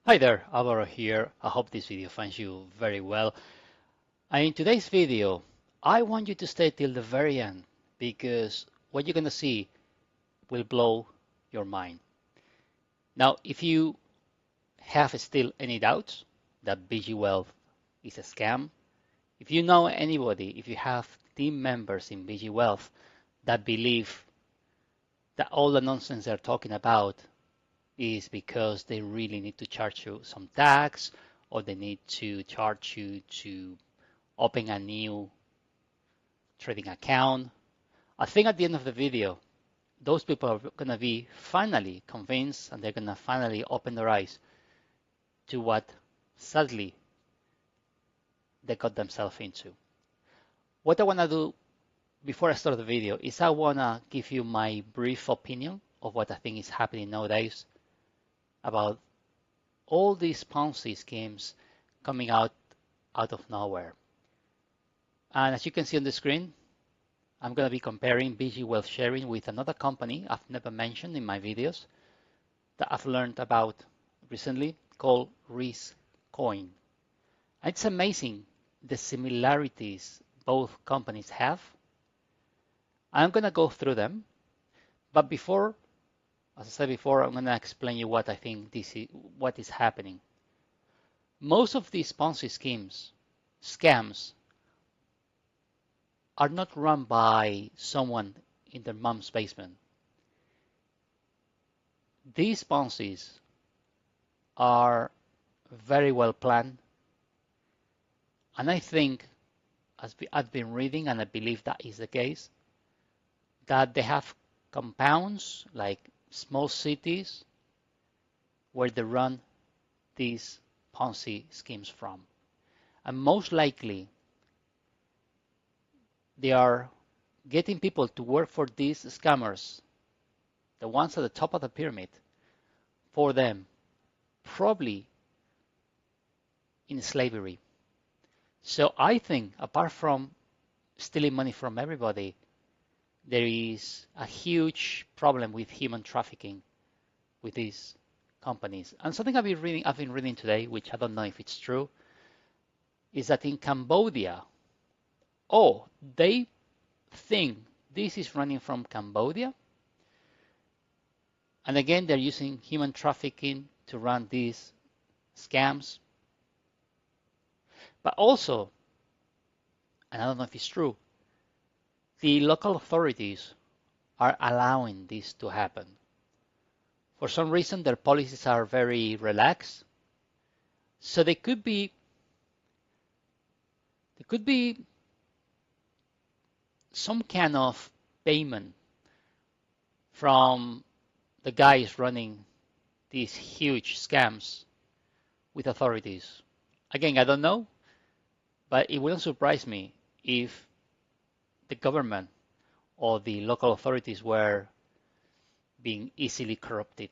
Hi there, Alvaro here. I hope this video finds you very well. And in today's video, I want you to stay till the very end because what you're going to see will blow your mind. Now, if you have still any doubts that BG Wealth is a scam, if you know anybody, if you have team members in BG Wealth that believe that all the nonsense they're talking about is because they really need to charge you some tax or they need to charge you to open a new trading account. I think at the end of the video, those people are going to be finally convinced and they're going to finally open their eyes to what sadly they got themselves into. What I want to do before I start the video is I want to give you my brief opinion of what I think is happening nowadays about all these Ponzi schemes coming out of nowhere. And as you can see on the screen, I'm going to be comparing BG Wealth Sharing with another company I've never mentioned in my videos that I've learned about recently called Riscoin. It's amazing the similarities both companies have. I'm going to go through them, but before, as I said before, I'm going to explain you what I think what is happening. Most of these Ponzi scams are not run by someone in their mom's basement. These Ponzi's are very well planned, and I think, as I've been reading, and I believe that is the case, that they have compounds like small cities where they run these Ponzi schemes from. And most likely, they are getting people to work for these scammers, the ones at the top of the pyramid, for them, probably in slavery. So I think, apart from stealing money from everybody, there is a huge problem with human trafficking with these companies. And something I've been reading today, which I don't know if it's true, is that in Cambodia, they think this is running from Cambodia. And again, they're using human trafficking to run these scams. But also, and I don't know if it's true, the local authorities are allowing this to happen. For some reason, their policies are very relaxed. So there could be some kind of payment from the guys running these huge scams with authorities. Again, I don't know, but it wouldn't surprise me if the government or the local authorities were being easily corrupted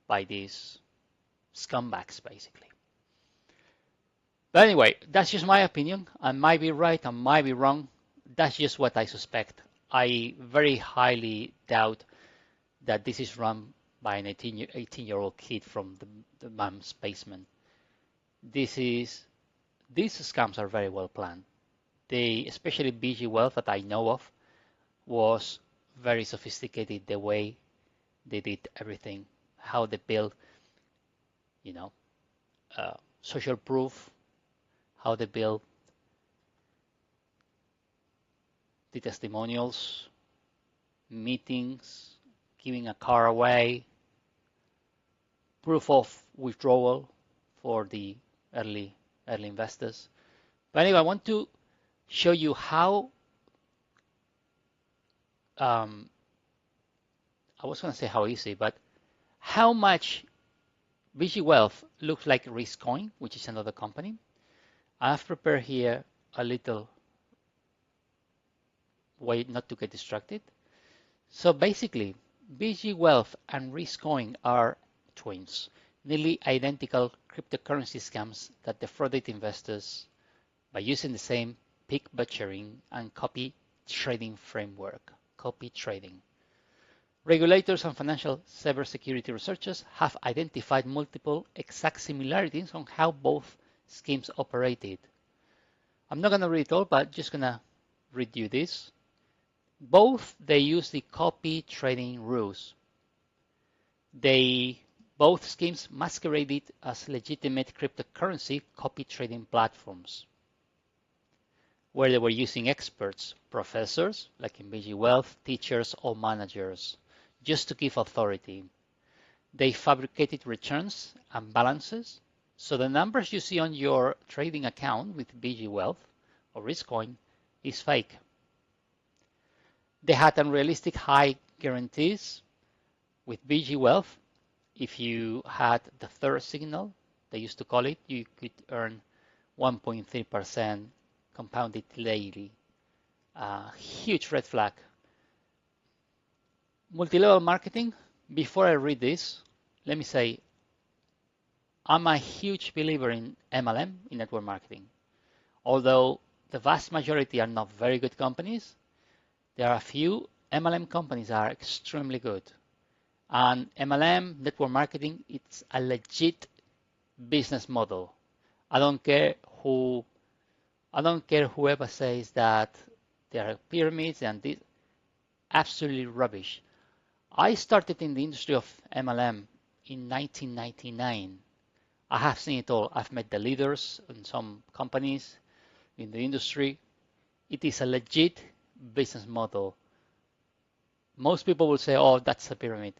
by these scumbags, basically. But anyway, that's just my opinion. I might be right, I might be wrong. That's just what I suspect. I very highly doubt that this is run by an 18-year-old kid from the mom's basement. These scams are very well planned. Especially BG Wealth that I know of, was very sophisticated the way they did everything, how they built, social proof, how they built the testimonials, meetings, giving a car away, proof of withdrawal for the early investors. But anyway, I want to show you how I was going to say how easy, but how much BG Wealth looks like Riscoin, which is another company. I've prepared here a little way not to get distracted. So basically, BG Wealth and Riscoin are twins, nearly identical cryptocurrency scams that defrauded investors by using the same pig butchering and copy trading framework. Copy trading. Regulators and financial cybersecurity researchers have identified multiple exact similarities on how both schemes operated. I'm not going to read it all, but just going to read you this. Both they use the copy trading rules. Both schemes masqueraded as legitimate cryptocurrency copy trading platforms, where they were using experts, professors, like in BG Wealth, teachers or managers, just to give authority. They fabricated returns and balances, so the numbers you see on your trading account with BG Wealth or Riscoin is fake. They had unrealistic high guarantees. With BG Wealth, if you had the third signal, they used to call it, you could earn 1.3% compounded daily. Huge red flag. Multi-level marketing. Before I read this, let me say I'm a huge believer in MLM, in network marketing. Although the vast majority are not very good companies, there are a few MLM companies that are extremely good. And MLM, network marketing, it's a legit business model. I don't care whoever says that there are pyramids and this, absolutely rubbish. I started in the industry of MLM in 1999. I have seen it all. I've met the leaders in some companies in the industry. It is a legit business model. Most people will say, oh, that's a pyramid.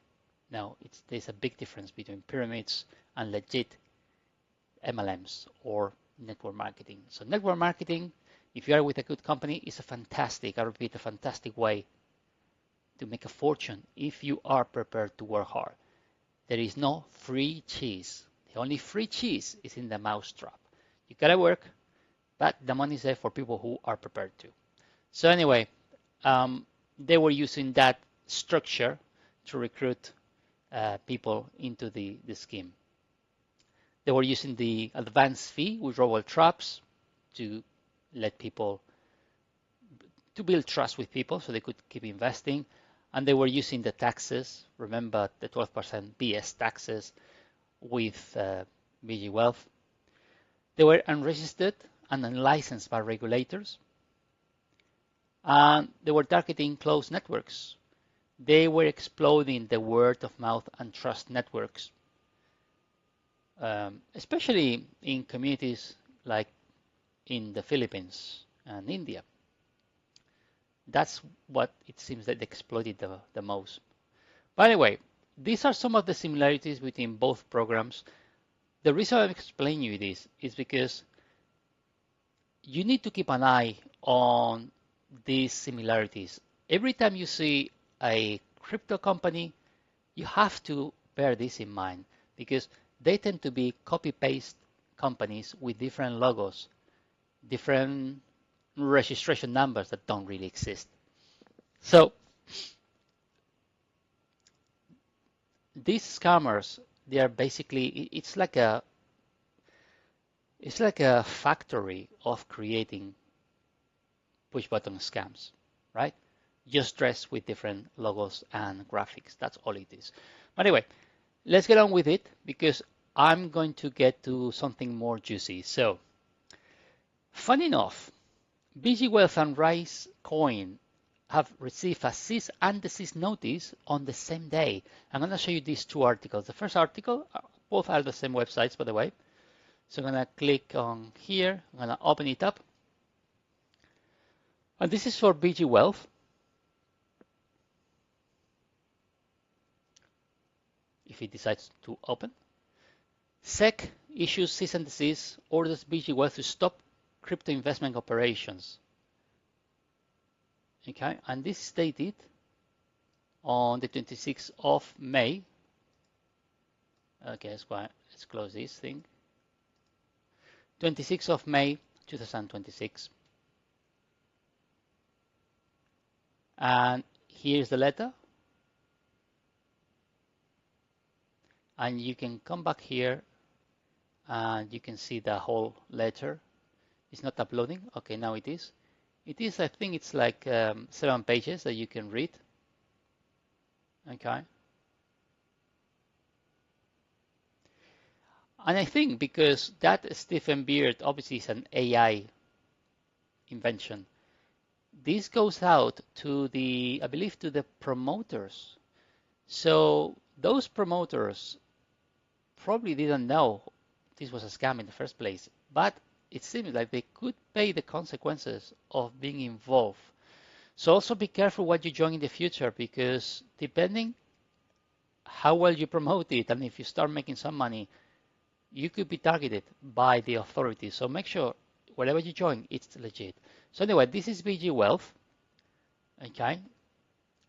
No, there's a big difference between pyramids and legit MLMs or network marketing. So network marketing, if you are with a good company, is a fantastic way to make a fortune if you are prepared to work hard. There is no free cheese. The only free cheese is in the mousetrap. You gotta work, but the money is there for people who are prepared to. So anyway, they were using that structure to recruit people into the scheme. They were using the advance fee withdrawal traps to let people, to build trust with people so they could keep investing. And they were using the taxes, remember the 12% BS taxes with BG Wealth. They were unregistered and unlicensed by regulators. And they were targeting closed networks. They were exploding the word of mouth and trust networks, especially in communities like in the Philippines and India. That's what it seems that they exploited the most. By the way, these are some of the similarities between both programs. The reason I'm explaining you this is because you need to keep an eye on these similarities. Every time you see a crypto company, you have to bear this in mind because they tend to be copy-paste companies with different logos, different registration numbers that don't really exist. So these scammers, they are basically, it's like a factory of creating push button scams, right? Just dressed with different logos and graphics. That's all it is. But anyway, let's get on with it because I'm going to get to something more juicy. So, funny enough, BG Wealth and Riscoin have received a cease and desist notice on the same day. I'm going to show you these two articles. The first article, both are the same websites, by the way. So I'm going to click on here. I'm going to open it up. And this is for BG Wealth. If it decides to open. SEC issues cease and desist, orders BG Wealth to stop crypto investment operations. Okay, and this is dated on the 26th of May. Okay, let's close this thing. 26th of May 2026. And here's the letter. And you can come back here and you can see the whole letter. It's not uploading. Okay, now it is. It is, I think it's like 7 pages that you can read. Okay. And I think because that Stephen Beard obviously is an AI invention, this goes out to the, I believe, to the promoters. So those promoters probably didn't know this was a scam in the first place, but it seems like they could pay the consequences of being involved. So also be careful what you join in the future, because depending how well you promote it and if you start making some money, you could be targeted by the authorities. So make sure whatever you join, it's legit. So anyway, this is BG Wealth. Okay,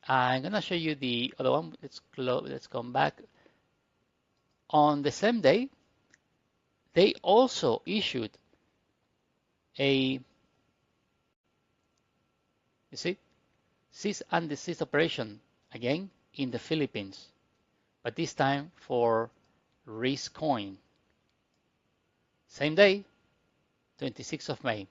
I'm gonna show you the other one. Let's come back. On the same day, they also issued a, you see, cease and desist operation again in the Philippines, but this time for Riscoin. Same day, 26th of May.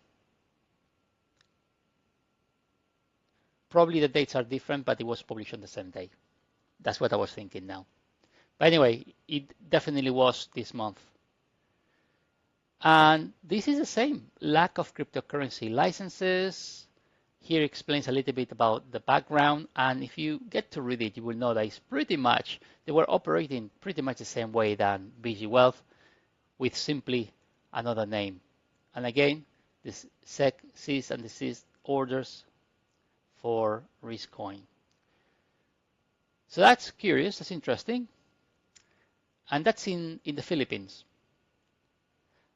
Probably the dates are different, but it was published on the same day. That's what I was thinking now. But anyway, it definitely was this month. And this is the same, lack of cryptocurrency licenses. Here explains a little bit about the background. And if you get to read it, you will know that it's pretty much, they were operating pretty much the same way than BG Wealth, with simply another name. And again, this SEC, cease and desist orders for Riscoin. So that's curious, that's interesting. And that's in the Philippines.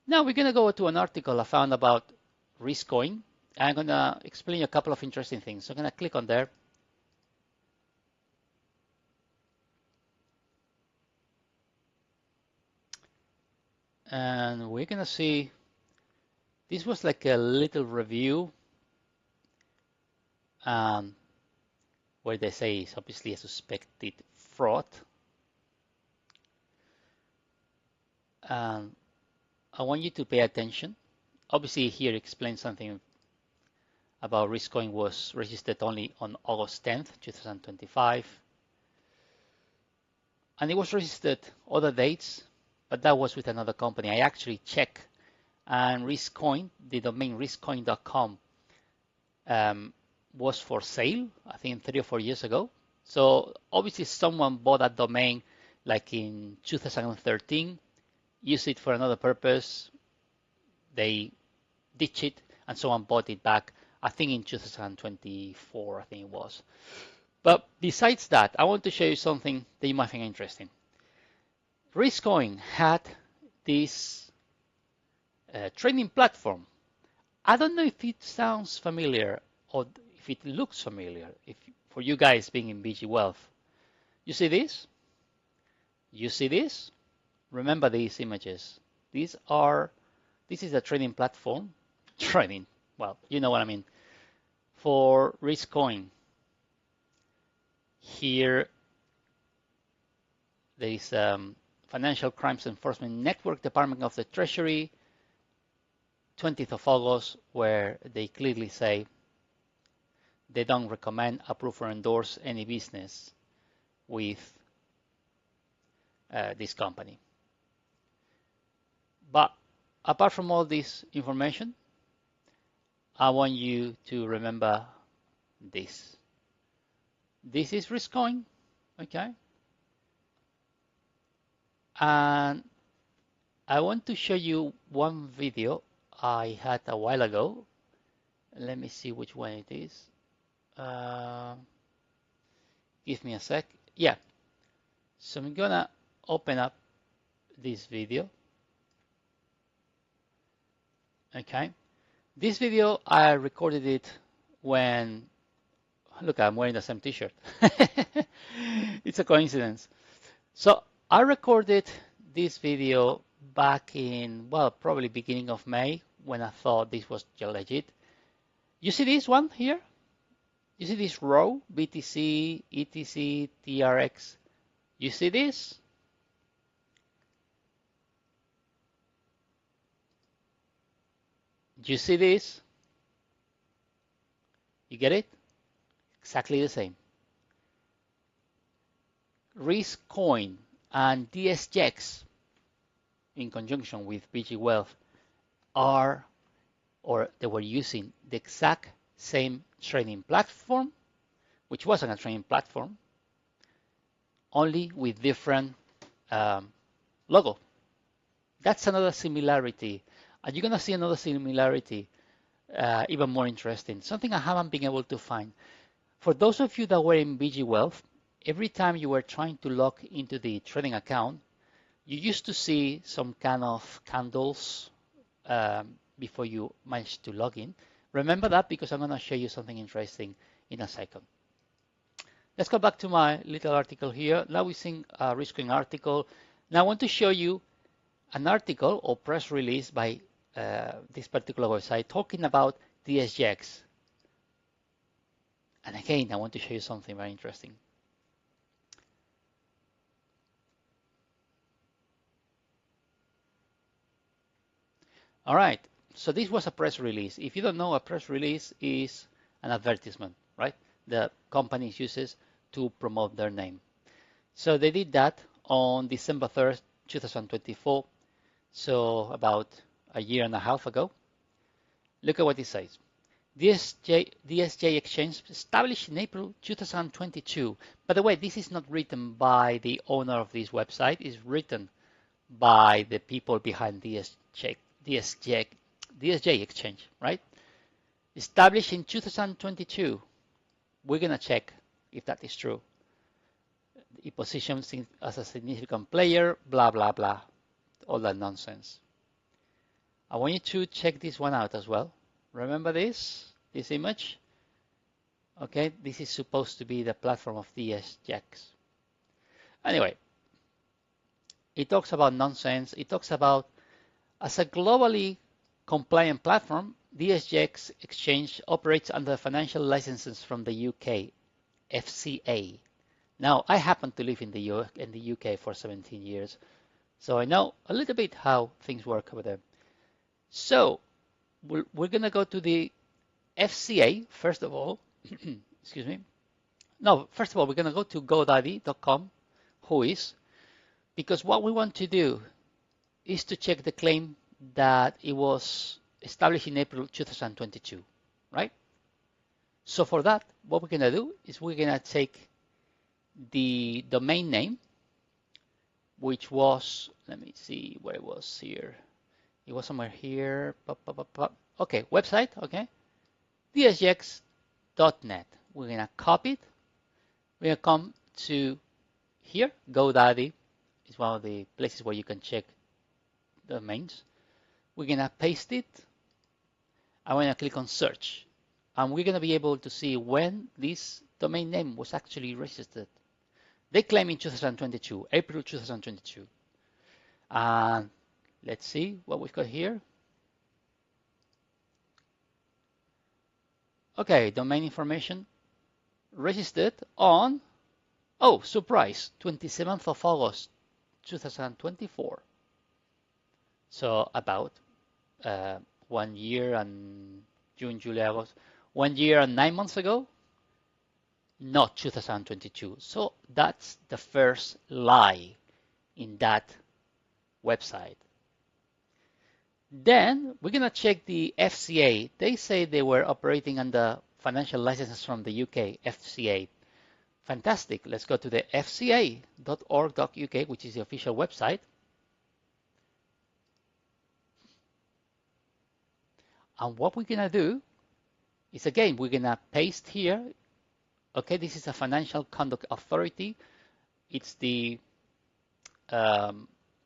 Now we're going to go to an article I found about Riscoin. I'm going to explain a couple of interesting things. So I'm going to click on there. And we're going to see, this was like a little review where they say it's obviously a suspected fraud. And I want you to pay attention. Obviously here explains something about Riscoin was registered only on August 10th, 2025. And it was registered other dates, but that was with another company. I actually checked, and Riscoin, the domain riscoin.com, was for sale, I think 3 or 4 years ago. So obviously someone bought that domain like in 2013, used it for another purpose, they ditched it, and someone bought it back, I think in 2024, I think it was. But besides that, I want to show you something that you might find interesting. Riscoin had this trading platform. I don't know if it sounds familiar or if it looks familiar, if for you guys being in BG Wealth. You see this? You see this? Remember these images. This is a trading platform. Trading, well, you know what I mean. For Riscoin. Here there is Financial Crimes Enforcement Network, Department of the Treasury, 20th of August, where they clearly say they don't recommend, approve, or endorse any business with this company. But apart from all this information, I want you to remember this. This is Riscoin, okay? And I want to show you one video I had a while ago. Let me see which one it is. Give me a sec. Yeah. So I'm gonna open up this video. Okay. This video, I recorded it when, look, I'm wearing the same t-shirt. It's a coincidence. So I recorded this video back in, well, probably beginning of May, when I thought this was legit. You see this one here? You see this row, BTC, ETC, TRX? You see this? Do you see this? You get it? Exactly the same. Riscoin and DSGEX in conjunction with BG Wealth are, or they were using the exact same trading platform, which wasn't a trading platform, only with different logo. That's another similarity. And you're going to see another similarity, even more interesting, something I haven't been able to find. For those of you that were in BG Wealth, every time you were trying to log into the trading account, you used to see some kind of candles before you managed to log in. Remember that because I'm going to show you something interesting in a second. Let's go back to my little article here. Now we're seeing a Riscoin article. Now I want to show you an article or press release by this particular website talking about DSGEX. And again, I want to show you something very interesting. All right, so this was a press release. If you don't know, a press release is an advertisement, right? The company uses to promote their name. So they did that on December 3rd, 2024, so about a year and a half ago. Look at what it says. DSJ Exchange established in April 2022. By the way, this is not written by the owner of this website. It's written by the people behind DSJ Exchange, right? Established in 2022. We're going to check if that is true. It positions as a significant player, blah, blah, blah. All that nonsense. I want you to check this one out as well. Remember this image? Okay, this is supposed to be the platform of DSGEX. Anyway, it talks about nonsense. It talks about, as a globally compliant platform, DSGEX Exchange operates under financial licenses from the UK, FCA. Now, I happen to live in the UK for 17 years, so I know a little bit how things work over there. So, we're going to go to the FCA, first of all. Excuse me. No, first of all, we're going to go to GoDaddy.com, because what we want to do is to check the claim that it was established in April 2022, right? So for that, what we're going to do is we're going to take the domain name, which was, let me see where it was here. It was somewhere here. Okay, website, okay. dsgx.net. We're going to copy it. We're going to come to here. GoDaddy is one of the places where you can check domains. We're going to paste it. I'm going to click on search. And we're going to be able to see when this domain name was actually registered. They claim in 2022, April 2022. And let's see what we've got here. Okay, domain information registered on, oh, surprise, 27th of August 2024. So about 1 year and June, July, August, 1 year and 9 months ago, not 2022. So that's the first lie in that website. Then we're going to check the FCA. They say they were operating under financial licenses from the UK, FCA. Fantastic. Let's go to the fca.org.uk, which is the official website. And what we're going to do is, again, we're going to paste here. Okay, this is a financial conduct authority. It's the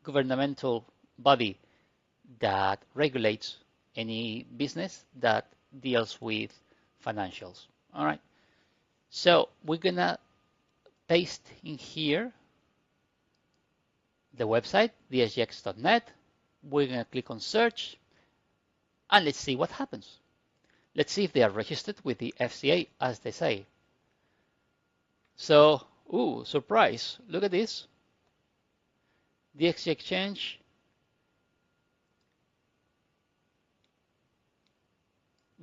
governmental body that regulates any business that deals with financials. All right. So we're going to paste in here the website, dsgx.net. We're going to click on search. And let's see what happens. Let's see if they are registered with the FCA, as they say. So, ooh, surprise. Look at this. DXG Exchange.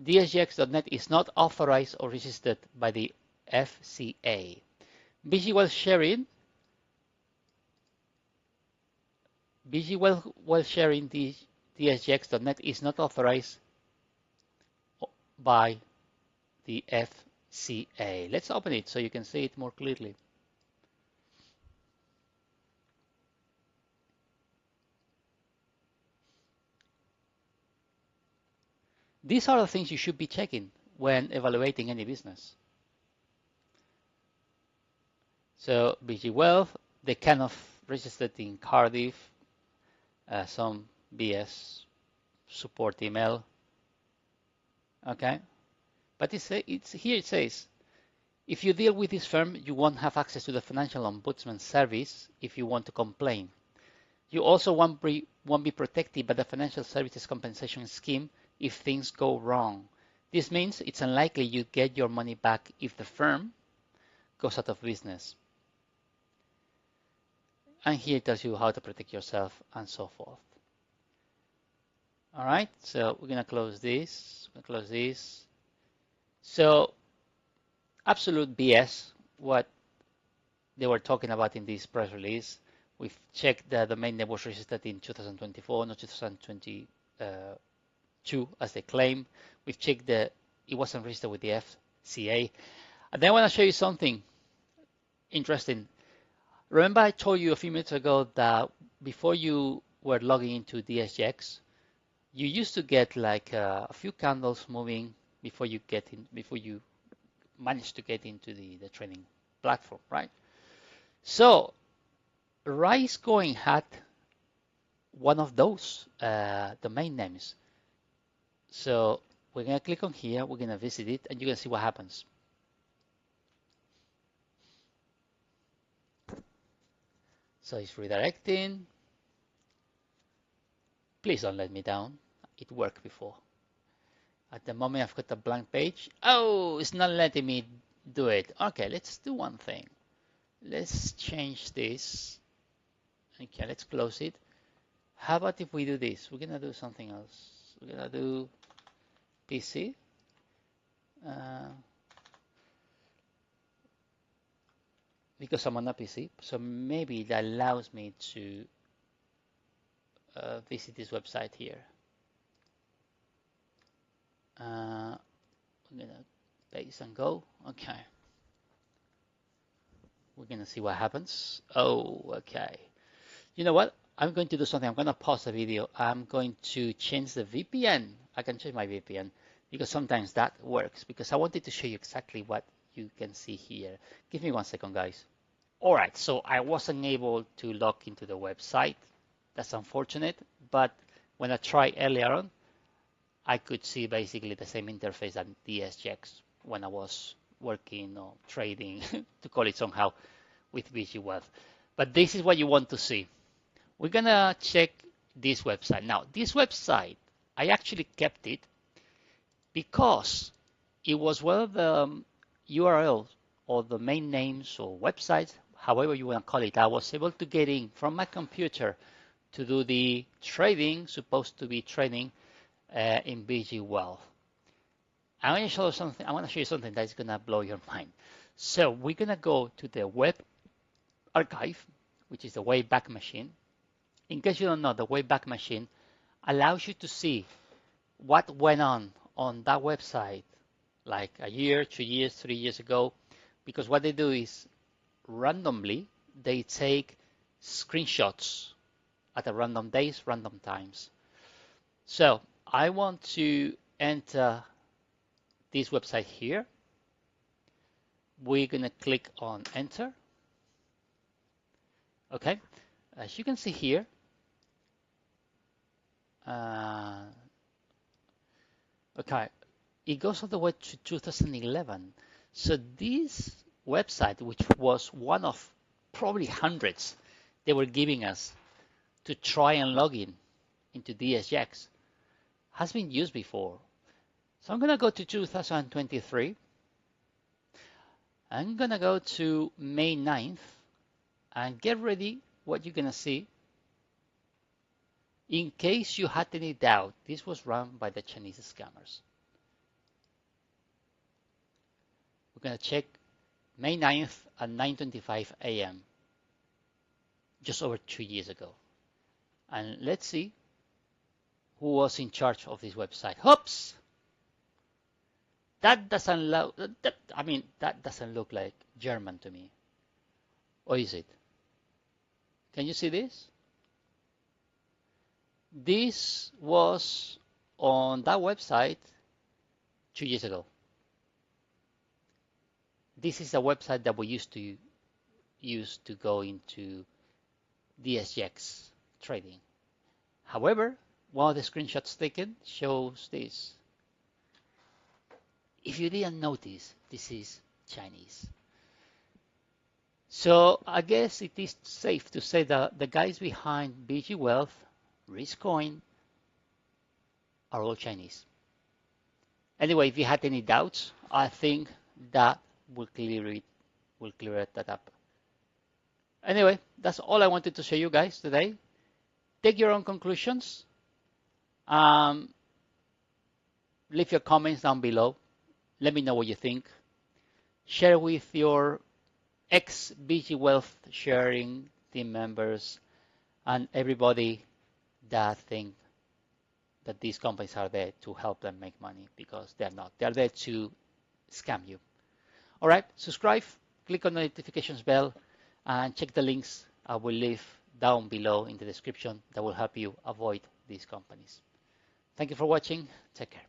DSGX.net is not authorized or registered by the FCA. BG Wealth Sharing BG Wealth Sharing DSGX.net is not authorized by the FCA. Let's open it so you can see it more clearly. These are the things you should be checking when evaluating any business. So BG Wealth, they kind of registered in Cardiff, some BS support email. Okay, but it's here it says, if you deal with this firm, you won't have access to the Financial Ombudsman Service if you want to complain. You also won't be protected by the Financial Services Compensation Scheme if things go wrong. This means it's unlikely you get your money back if the firm goes out of business. And here it tells you how to protect yourself and so forth. All right, so we're going to close this. So absolute BS, what they were talking about in this press release. We've checked the domain name was registered in 2024, not 2022, as they claim. We've checked that it wasn't registered with the FCA. And then I want to show you something interesting. Remember I told you a few minutes ago that before you were logging into DSGX, you used to get like a few candles moving before you manage to get into the training platform, right? So Riscoin had one of those domain names. So we're going to click on here, we're going to visit it, and you're going to see what happens. So it's redirecting. Please don't let me down. It worked before. At the moment, I've got a blank page. Oh, it's not letting me do it. Okay, let's do one thing. Let's change this. Okay, let's close it. How about if we do this? We're gonna do something else. We're gonna do PC. Because I'm on a PC, so maybe that allows me to visit this website here. We're gonna paste and go. Okay. We're gonna see what happens. Oh, okay. You know what? I'm going to do something. I'm gonna pause the video. I'm going to change the VPN. I can change my VPN because sometimes that works, because I wanted to show you exactly what you can see here. Give me 1 second, guys. All right, so I wasn't able to log into the website. That's unfortunate, but when I tried earlier on, I could see basically the same interface as DSGX when I was working or trading, to call it somehow, with BG Wealth. But this is what you want to see. We're gonna check this website. Now, this website, I actually kept it because it was one of the URLs or the main names or websites, however you want to call it. I was able to get in from my computer to do the trading, supposed to be trading in BG Wealth. I want to show you something that's gonna blow your mind. So we're gonna go to the web archive, which is the Wayback Machine. In case you don't know, the Wayback Machine allows you to see what went on that website like a year, 2 years, 3 years ago, because what they do is randomly they take screenshots at a random days, random times. So I want to enter this website here. We're gonna click on enter. Okay, as you can see here, okay, it goes all the way to 2011. So this website, which was one of probably hundreds they were giving us to try and log in into DSGX, has been used before. So I'm going to go to 2023. I'm going to go to May 9th and get ready what you're going to see. In case you had any doubt, this was run by the Chinese scammers. We're going to check May 9th at 9:25 a.m. just over 2 years ago. And let's see who was in charge of this website. Oops! That doesn't look, that doesn't look like German to me. Or is it? Can you see this? This was on that website 2 years ago. This is a website that we used to use to go into DSGX trading. However, one of the screenshots taken shows this. If you didn't notice, this is Chinese. So I guess it is safe to say that the guys behind BG Wealth, Riscoin, are all Chinese. Anyway, if you had any doubts, I think that will clear that up. Anyway, that's all I wanted to show you guys today. Take your own conclusions. Leave your comments down below. Let me know what you think. Share with your ex-BG Wealth Sharing team members and everybody that think that these companies are there to help them make money, because they're not. They're there to scam you. All right, subscribe, click on the notifications bell, and check the links I will leave down below in the description that will help you avoid these companies. Thank you for watching. Take care.